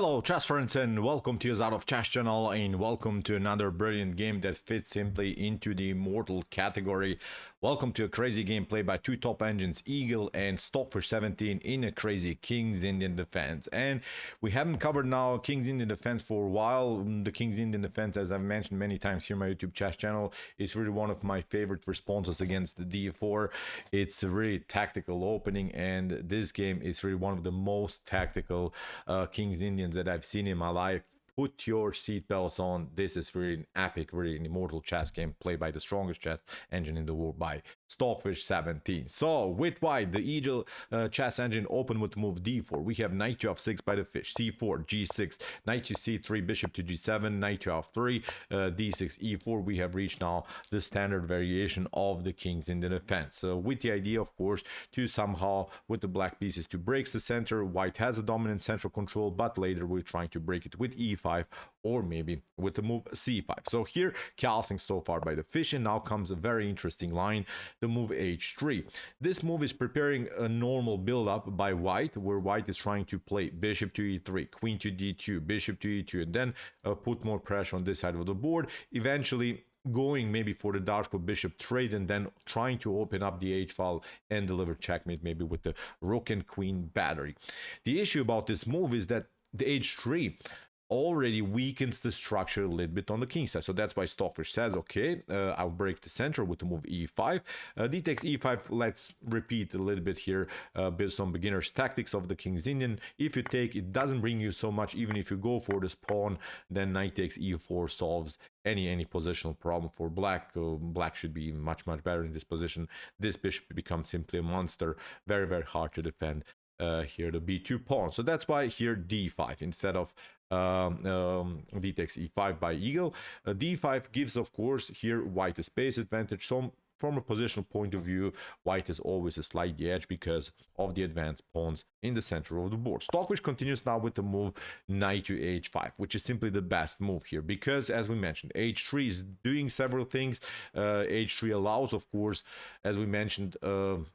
Hello chess friends and welcome to your out of chess channel and welcome to another brilliant game that fits simply into the immortal category. Welcome to a crazy game played by two top engines, Eagle and Stockfish 17 in a crazy King's Indian defense. And we haven't covered now King's Indian defense for a while. The King's Indian defense, as I've mentioned many times here on my YouTube chess channel, is really one of my favorite responses against the d4. It's a really tactical opening, and this game is really one of the most tactical King's Indians that I've seen in my life. Put your seatbelts on. This is really an epic, really an immortal chess game played by the strongest chess engine in the world by Stockfish 17. So with white, the Eagle chess engine opened with move d4. We have knight to f6 by the fish, c4, g6, knight to c3, bishop to g7, knight to f3, d6, e4. We have reached now the standard variation of the King's Indian defense. So with the idea, of course, to somehow with the black pieces to break the center. White has a dominant central control, but later we're trying to break it with e5 or maybe with the move c5. So here castling so far by the fish, and now comes a very interesting line, the move h3. This move is preparing a normal build-up by white, where white is trying to play bishop to e3, queen to d2, bishop to e2, and then put more pressure on this side of the board, eventually going maybe for the dark bishop trade, and then trying to open up the h-file and deliver checkmate maybe with the rook and queen battery. The issue about this move is that the h3 already weakens the structure a little bit on the king side. So that's why Stockfish says, okay, I'll break the center with the move e5. D takes e5. Let's repeat a little bit here, some beginner's tactics of the King's Indian. If you take, it doesn't bring you so much. Even if you go for this pawn, then knight takes e4 solves any positional problem for black. Black should be much better in this position. This bishop becomes simply a monster, very hard to defend. Here the b2 pawn. So that's why here d5 instead of d takes e5 by Eagle. D5 gives, of course, here white a space advantage. So from a positional point of view, white is always a slight edge because of the advanced pawns in the center of the board. Stockfish continues now with the move knight to h5, which is simply the best move here because, as we mentioned, h3 is doing several things. H3 allows, of course, as we mentioned,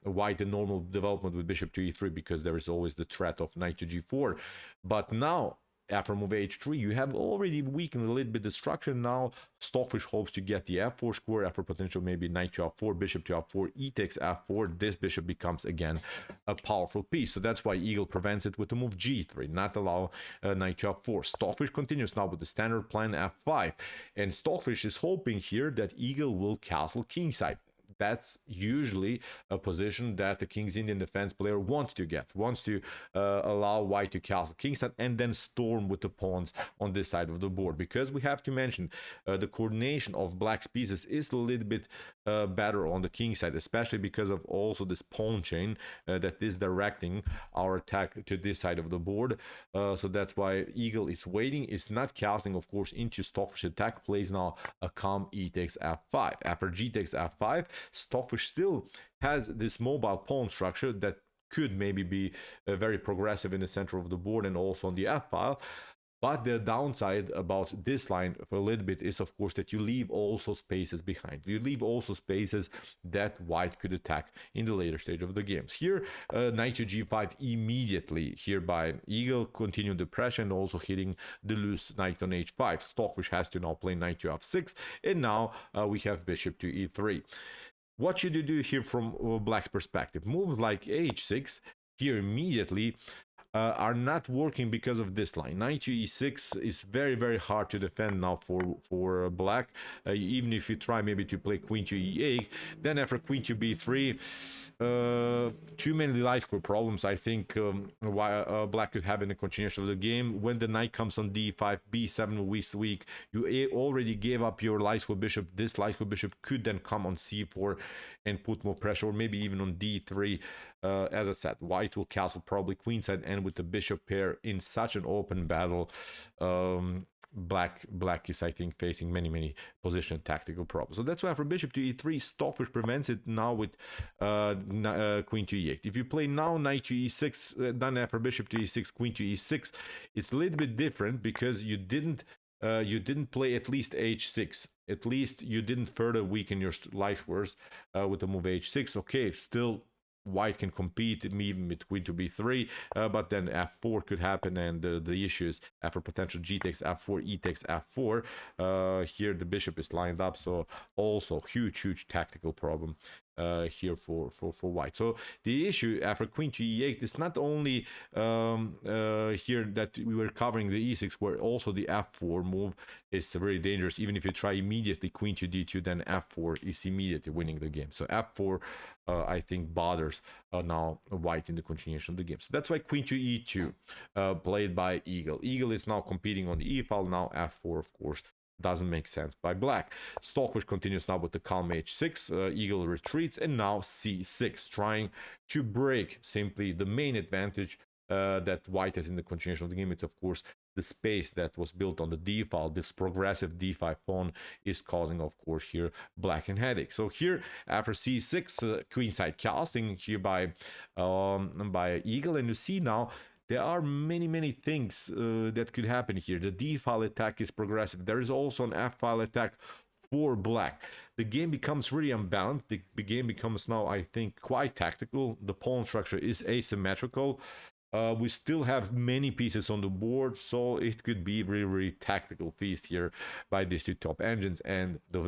white a normal development with bishop to e3 because there is always the threat of knight to g4. But now, after move h3, you have already weakened a little bit the structure. Now Stockfish hopes to get the f4 square after potential maybe knight to f4, bishop to f4, e takes f4. This bishop becomes again a powerful piece. So that's why Eagle prevents it with the move g3, not allow knight to f4. Stockfish continues now with the standard plan f5, and Stockfish is hoping here that Eagle will castle kingside. That's usually a position that the King's Indian defense player wants to allow white to castle kingside and then storm with the pawns on this side of the board, because we have to mention the coordination of black's pieces is a little bit better on the king side, especially because of also this pawn chain that is directing our attack to this side of the board. So that's why Eagle is waiting. It's not castling, of course, into Stockfish attack. Plays now a calm e takes f5. After g takes f5, Stockfish still has this mobile pawn structure that could maybe be very progressive in the center of the board and also on the f-file. But the downside about this line for a little bit is, of course, that you leave also spaces behind. You leave also spaces that white could attack in the later stage of the games. Here, knight to g5 immediately here by Eagle, continued the pressure and also hitting the loose knight on h5. Stockfish has to now play knight to f6, and now we have bishop to e3. What should you do here from black's perspective? Moves like h6 here immediately are not working because of this line. Knight to e6 is very hard to defend now for black. Even if you try maybe to play queen to e8, then after queen to b3, too many light square problems. I think why black could have in the continuation of the game. When the knight comes on d5, b7 is weak. You already gave up your light square bishop. This light square bishop could then come on c4 and put more pressure, or maybe even on d3. As I said, white will castle probably queenside, and with the bishop pair in such an open battle, black is, I think, facing many position tactical problems. So that's why for bishop to e3, Stockfish prevents it now with queen to e8. If you play now knight to e6, then after bishop to e6, queen to e6, it's a little bit different because you didn't play at least h6. At least you didn't further weaken your life squares with the move h6. Okay, still white can compete even with queen to b3, but then f4 could happen, and the issue is after potential g takes f4, e takes f4. Here the bishop is lined up, so also huge tactical problem here for white. So the issue after queen to e8 is not only here that we were covering the e6, where also the f4 move is very dangerous. Even if you try immediately queen to d2, then f4 is immediately winning the game. So f4 I think bothers now white in the continuation of the game. So that's why queen to e2 played by Eagle. Eagle is now competing on the e file. Now f4 of course doesn't make sense by black. Stockfish continues now with the calm h6, Eagle retreats, and now c6, trying to break simply the main advantage that white has in the continuation of the game. It's of course the space that was built on the d file. This progressive d5 pawn is causing of course here black and headache. So here after c6, queenside casting here by Eagle, and you see now there are many things that could happen here. The d-file attack is progressive. There is also an f-file attack for black. The game becomes really unbalanced. The game becomes now, I think, quite tactical. The pawn structure is asymmetrical. We still have many pieces on the board, so it could be really tactical feast here by these two top engines, and the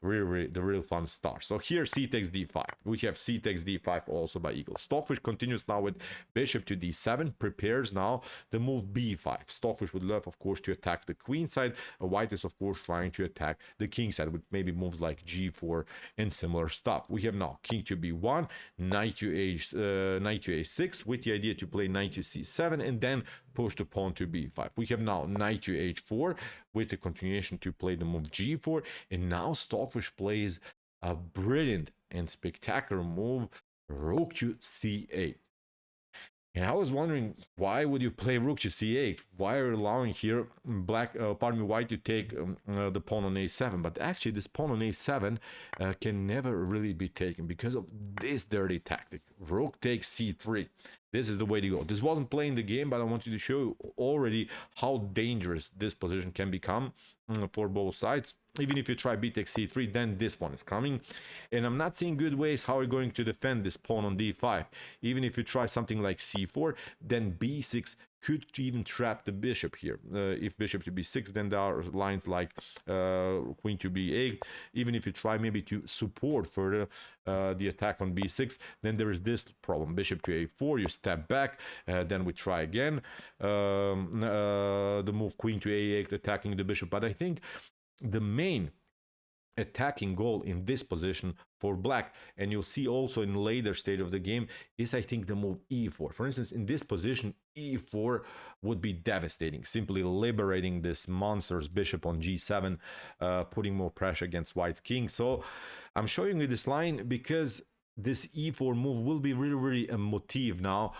real fun starts. So here c takes d5. We have c takes d5 also by Eagle. Stockfish continues now with bishop to d7, prepares now the move b5. Stockfish would love of course to attack the queen side. White is of course trying to attack the king side with maybe moves like g4 and similar stuff. We have now king to b1, knight to a6 with the idea to play knight to c7 and then push the pawn to b5. We have now knight to h4 with the continuation to play the move g4, and now Stockfish plays a brilliant and spectacular move, rook to c8. And I was wondering, why would you play rook to c8? Why are you allowing here white to take the pawn on a7? But actually, this pawn on a7 can never really be taken because of this dirty tactic. Rook takes c3. This is the way to go. This wasn't playing the game, but I want you to show you already how dangerous this position can become for both sides. Even if you try b takes c3, then this pawn is coming, and I'm not seeing good ways how you're going to defend this pawn on d5. Even if you try something like c4, then b6 could even trap the bishop here. If bishop to b6, then there are lines like queen to b8. Even if you try maybe to support further the attack on b6, then there is this problem: bishop to a4, you step back, then we try again the move queen to a8, attacking the bishop. But I think the main attacking goal in this position for black, and you'll see also in later stage of the game, is I think the move e4. For instance, in this position, e4 would be devastating, simply liberating this monster's bishop on g7, putting more pressure against white's king. So I'm showing you this line because this e4 move will be really a motif now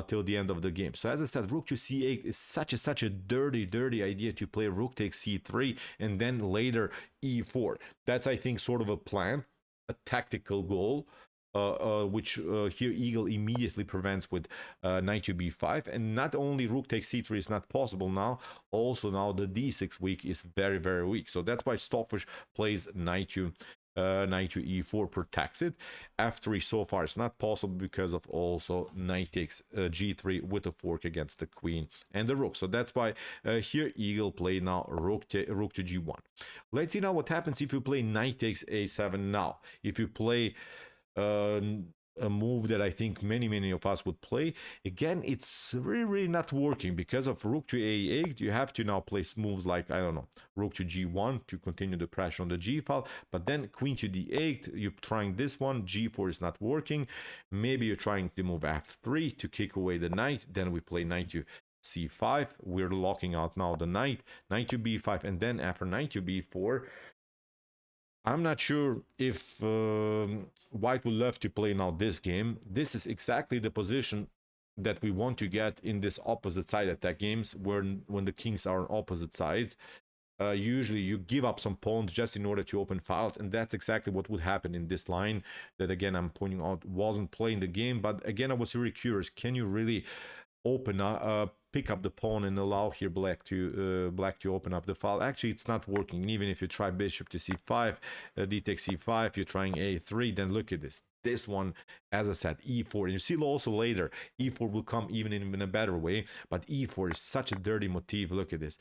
till the end of the game. So as I said, rook to c8 is such a dirty here to play rook takes c3 and then later e4. That's, I think, sort of a plan, a tactical goal, which here Eagle immediately prevents with knight to b5. And not only rook takes c3 is not possible now, also now the d6 weak is very weak. So that's why Stockfish plays knight to e4, protects it. f3 so far is not possible because of also knight takes g3 with a fork against the queen and the rook. So that's why here Eagle play now rook to g1. Let's see now what happens if you play knight takes a7 now. If you play a move that I think many of us would play, again, it's really not working because of rook to a8. You have to now place moves like, I don't know, rook to g1 to continue the pressure on the g file, but then queen to d8, you're trying this one, g4 is not working. Maybe you're trying to move f3 to kick away the knight, then we play knight to c5. We're locking out now the knight to b5, and then after knight to b4, I'm not sure if white would love to play now this game. This is exactly the position that we want to get in this opposite side attack games, when the kings are on opposite sides. Usually you give up some pawns just in order to open files, and that's exactly what would happen in this line that, again, I'm pointing out wasn't playing the game. But again, I was really curious, can you really open pick up the pawn and allow here black to open up the file. Actually, it's not working. Even if you try bishop to c5, d takes c5, you're trying a3, then look at this one, as I said, e4. And you see also later e4 will come even in a better way, but e4 is such a dirty motif. Look at this.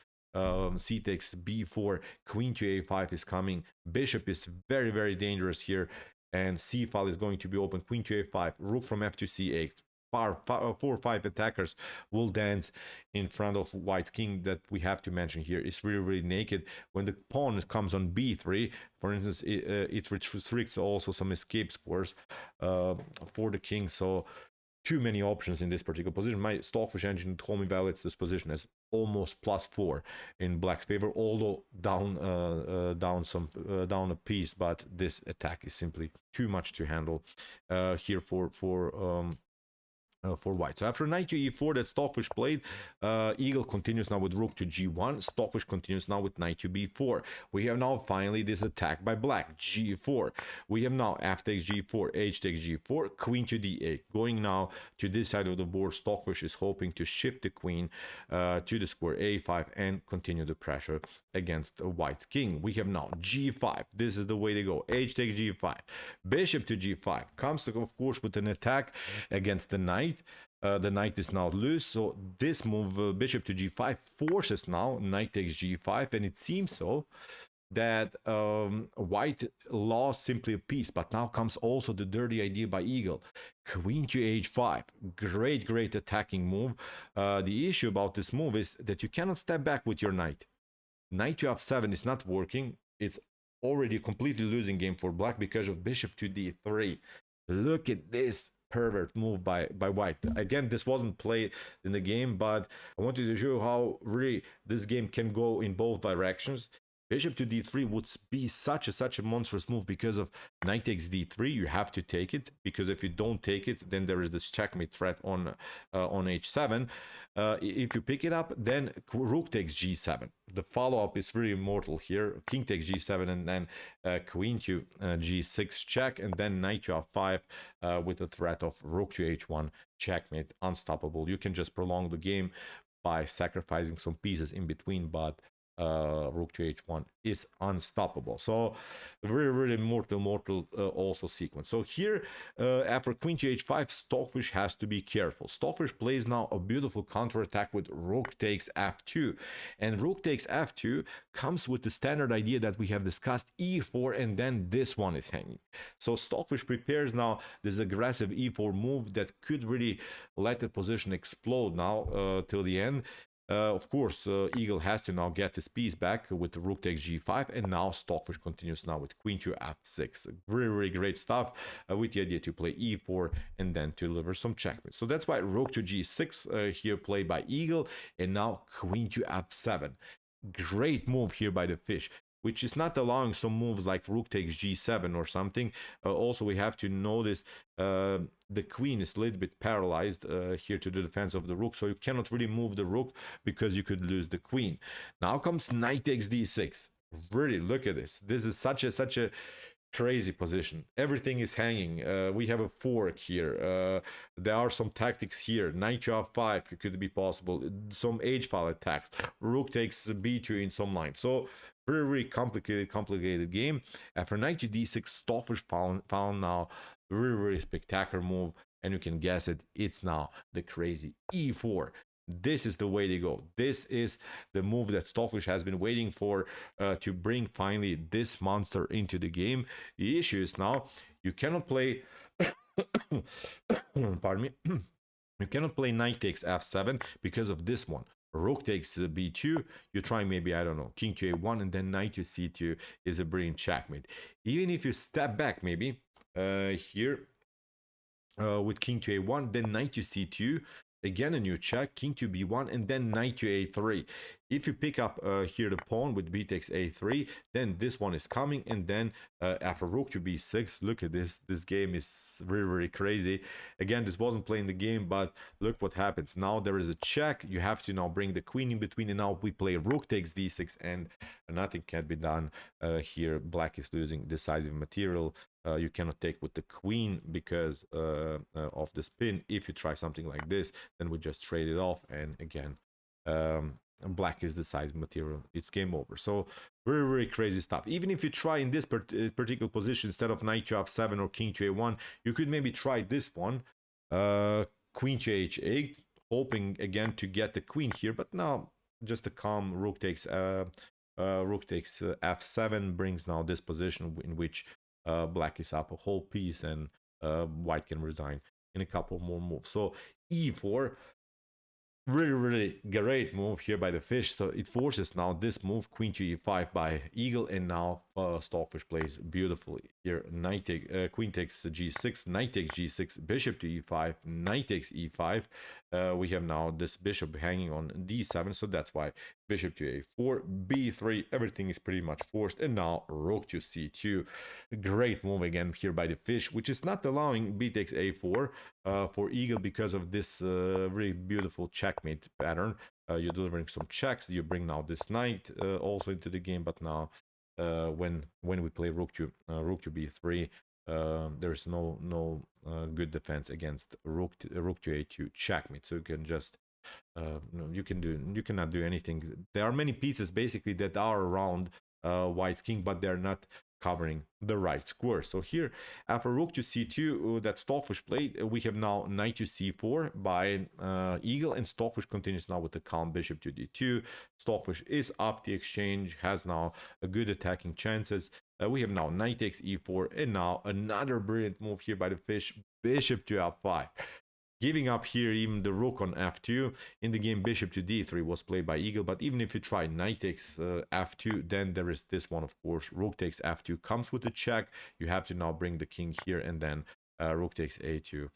C takes b4, queen to a5 is coming, bishop is very, very dangerous here, and c file is going to be open, queen to a5, rook from f to c8. 4 or 5 attackers will dance in front of white's king. That we have to mention here is really, really naked. When the pawn comes on b3, for instance, it restricts also some escape scores for the king. So too many options in this particular position. My Stockfish engine told me evaluates this position as almost +4 in black's favor, although down a piece. But this attack is simply too much to handle here for white. So after knight to e4 that Stockfish played, Eagle continues now with rook to g1. Stockfish continues now with knight to b4. We have now finally this attack by black, g4. We have now f takes g4, h takes g4, queen to d8. Going now to this side of the board, Stockfish is hoping to shift the queen to the square a5 and continue the pressure against white's king. We have now g5. This is the way to go. H takes g5. Bishop to g5. Comes, of course, with an attack against the knight. The knight is now loose, so this move, bishop to g5, forces now knight takes g5, and it seems so that white lost simply a piece. But now comes also the dirty idea by Eagle, queen to h5. Great attacking move. The issue about this move is that you cannot step back with your knight. Knight to f7 is not working. It's already a completely losing game for black because of bishop to d3. Look at this pervert move by white. Again, this wasn't played in the game, but I wanted to show you how really this game can go in both directions. Bishop to d3 would be such a monstrous move because of knight takes d3. You have to take it, because if you don't take it, then there is this checkmate threat on h7. If you pick it up, then rook takes g7. The follow-up is really immortal here. King takes g7, and then queen to g6 check, and then knight to f5 with the threat of rook to h1 checkmate. Unstoppable. You can just prolong the game by sacrificing some pieces in between, but rook to h1 is unstoppable. So really mortal also sequence. So here after queen to h5, Stockfish has to be careful. Stockfish plays now a beautiful counterattack with rook takes f2, and rook takes f2 comes with the standard idea that we have discussed, e4, and then this one is hanging. So Stockfish prepares now this aggressive e4 move that could really let the position explode now till the end. Of course, Eagle has to now get his piece back with the rook takes g5, and now Stockfish continues now with queen to f6. Really great stuff with the idea to play e4 and then to deliver some checkmate. So that's why rook to g6 here played by Eagle, and now queen to f7. Great move here by the fish, which is not allowing some moves like rook takes g7 or something. Also, we have to notice the queen is a little bit paralyzed here to the defense of the rook, so you cannot really move the rook because you could lose the queen. Now comes knight takes d6. Really, look at this. This is such a crazy position. Everything is hanging. We have a fork here. There are some tactics here. Knight to f5 could be possible. Some h file attacks. Rook takes b2 in some lines. So very complicated game. After knight to d6, Stockfish found now very spectacular move, and you can guess it. It's now the crazy e4. This is the way to go. This is the move that Stockfish has been waiting for to bring finally this monster into the game. The issue is now you cannot play pardon me. You cannot play knight takes f7 because of this one. Rook takes b2, you try maybe, I don't know, king to a1, and then knight to c2 is a brilliant checkmate. Even if you step back maybe here with king to a1, then knight to c2, again a new check, king to b1, and then knight to a3. If you pick up here the pawn with b takes a3, then this one is coming, and then after rook to b6, look at this. This game is really crazy. Again, this wasn't playing the game, but look what happens. Now there is a check. You have to now bring the queen in between, and now we play rook takes d6, and nothing can be done here. Black is losing decisive material. you cannot take with the queen because of the spin. If you try something like this, then we just trade it off, and again, black is the size material. It's game over. So very, very crazy stuff. Even if you try in this particular position, instead of knight to f7 or king to a1, you could maybe try this one, queen to h8, hoping again to get the queen here. But now just a calm rook takes f7 brings now this position in which black is up a whole piece, and white can resign in a couple more moves. So e4, really great move here by the fish. So it forces now this move, queen to e5 by eagle, and now Stockfish plays beautifully here. Knight queen takes g6, knight takes g6, bishop to e5, knight takes e5. We have now this bishop hanging on d7, so that's why bishop to a4, b3, everything is pretty much forced, and now rook to c2. Great move again here by the fish, which is not allowing b takes a4 for eagle because of this really beautiful checkmate pattern. You're delivering some checks, you bring now this knight also into the game, but now when we play rook to b3, there's no good defense against rook to a2 checkmate. So you can just you cannot do anything. There are many pieces basically that are around white's king, but they're not covering the right square. So here, after rook to c2 that Stockfish played, we have now knight to c4 by eagle, and Stockfish continues now with the calm bishop to d2. Stockfish is up the exchange, has now a good attacking chances. We have now knight takes e4, and now another brilliant move here by the fish, bishop to f5. Giving up here even the rook on f2. In the game, bishop to d3 was played by eagle, but even if you try knight takes f2, then there is this one, of course. Rook takes f2 comes with a check. You have to now bring the king here, and then rook takes a2.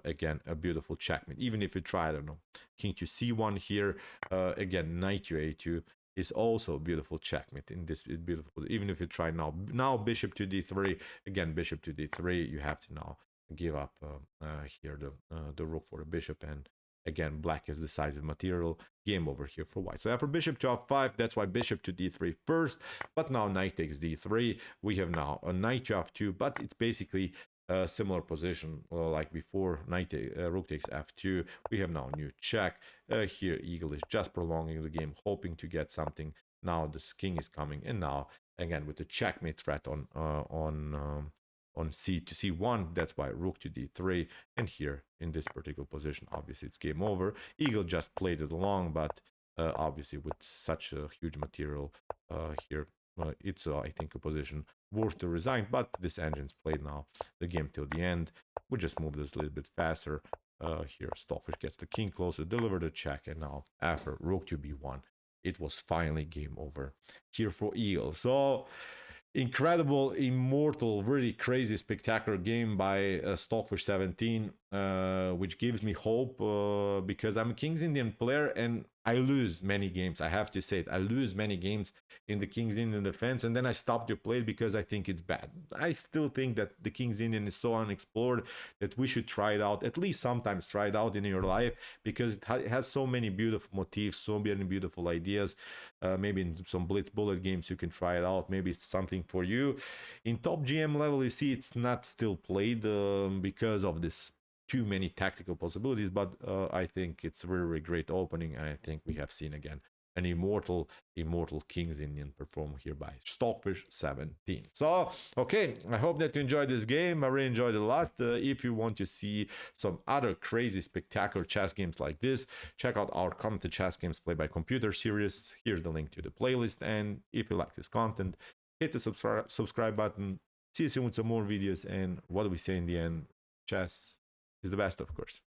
Again, a beautiful checkmate. Even if you try, I don't know, king to c1 here, again, knight to a2 is also a beautiful checkmate in this beautiful. Even if you try now bishop to d3, again, bishop to d3, you have to now give up here the rook for the bishop, and again, black is decisive material. Game over here for white. So after bishop to f5, that's why bishop to d3 first, but now knight takes d3. We have now a knight to f2, but it's basically a similar position like before. Rook takes f2. We have now new check. Here eagle is just prolonging the game, hoping to get something. Now this king is coming, and now again with the checkmate threat on c to c1, that's why rook to d3, and here in this particular position, obviously it's game over. Eagle just played it along, but obviously with such a huge material here, it's I think a position worth to resign. But this engine's played now the game till the end. We just move this a little bit faster. Here Stockfish gets the king closer, deliver the check, and now after rook to b1, it was finally game over here for eagle. So incredible, immortal, really crazy, spectacular game by Stockfish 17, which gives me hope because I'm a King's Indian player and I lose many games. I have to say it. I lose many games in the King's Indian defense, and then I stop to play it because I think it's bad. I still think that the King's Indian is so unexplored that we should try it out, at least sometimes try it out in your life, because it has so many beautiful motifs, so many beautiful ideas. Maybe in some blitz bullet games you can try it out. Maybe it's something for you. In top GM level, you see it's not still played because of this too many tactical possibilities, but I think it's a really, really great opening, and I think we have seen again an immortal King's Indian perform here by Stockfish 17. So okay, I hope that you enjoyed this game. I really enjoyed it a lot. If you want to see some other crazy spectacular chess games like this, check out our commented chess games played by computer series. Here's the link to the playlist, and if you like this content, hit the subscribe button. See you soon with some more videos, and what do we say in the end? Chess is the best, of course.